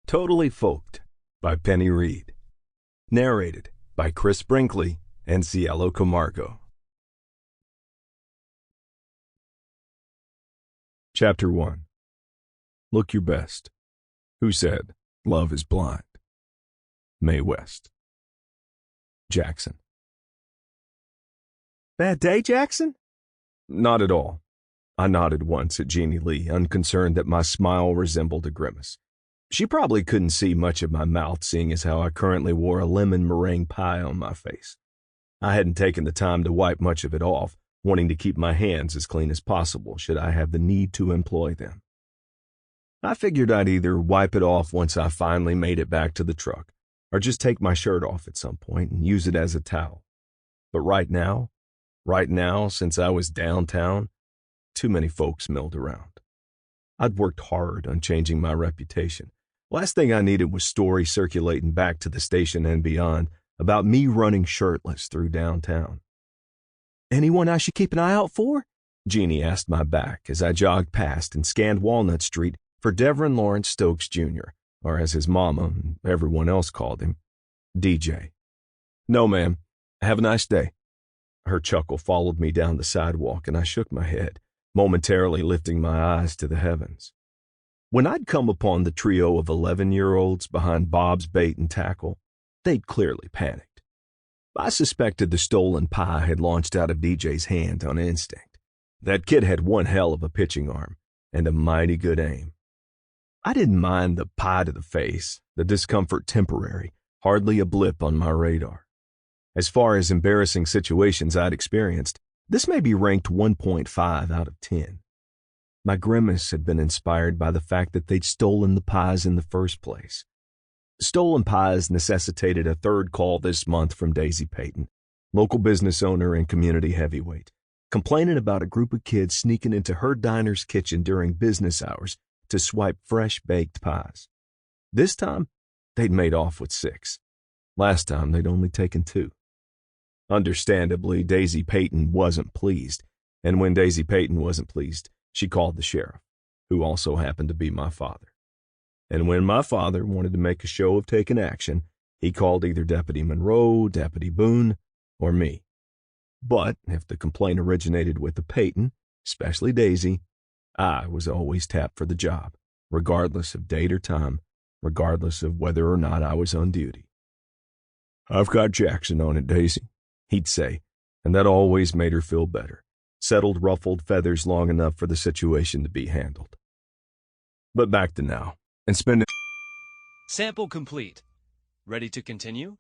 Totally Folked by Penny Reid. Narrated by Brinkley and Cielo Camargo. Chapter 1. Look your best. Who said love is blind? Mae West. Jackson. Bad day, Jackson? Not at all. I nodded once at Jeannie Lee, unconcerned that my smile resembled a grimace. She probably couldn't see much of my mouth, seeing as how I currently wore a lemon meringue pie on my face. I hadn't taken the time to wipe much of it off, wanting to keep my hands as clean as possible should I have the need to employ them. I figured I'd either wipe it off once I finally made it back to the truck, or just take my shirt off at some point and use it as a towel. But right now, since I was downtown, too many folks milled around. I'd worked hard on changing my reputation. Last thing I needed was stories circulating back to the station and beyond about me running shirtless through downtown. Anyone I should keep an eye out for? Jeannie asked my back as I jogged past and scanned Walnut Street for Devin Lawrence Stokes Jr., or as his mama and everyone else called him, DJ. No, ma'am. Have a nice day. Her chuckle followed me down the sidewalk, and I shook my head, momentarily lifting my eyes to the heavens. When I'd come upon the trio of 11-year-olds behind Bob's bait and tackle, they'd clearly panicked. I suspected the stolen pie had launched out of DJ's hand on instinct. That kid had one hell of a pitching arm and a mighty good aim. I didn't mind the pie to the face, the discomfort temporary, hardly a blip on my radar. As far as embarrassing situations I'd experienced, this may be ranked 1.5 out of 10. My grimace had been inspired by the fact that they'd stolen the pies in the first place. Stolen pies necessitated a third call this month from Daisy Payton, local business owner and community heavyweight, complaining about a group of kids sneaking into her diner's kitchen during business hours to swipe fresh baked pies. This time, they'd made off with 6. Last time, they'd only taken 2. Understandably, Daisy Payton wasn't pleased, and when Daisy Payton wasn't pleased, she called the sheriff, who also happened to be my father. And when my father wanted to make a show of taking action, he called either Deputy Monroe, Deputy Boone, or me. But if the complaint originated with the Payton, especially Daisy, I was always tapped for the job, regardless of date or time, regardless of whether or not I was on duty. "I've got Jackson on it, Daisy," he'd say, and that always made her feel better. Settled ruffled feathers long enough for the situation to be handled. But back to now, and spending... Sample complete. Ready to continue?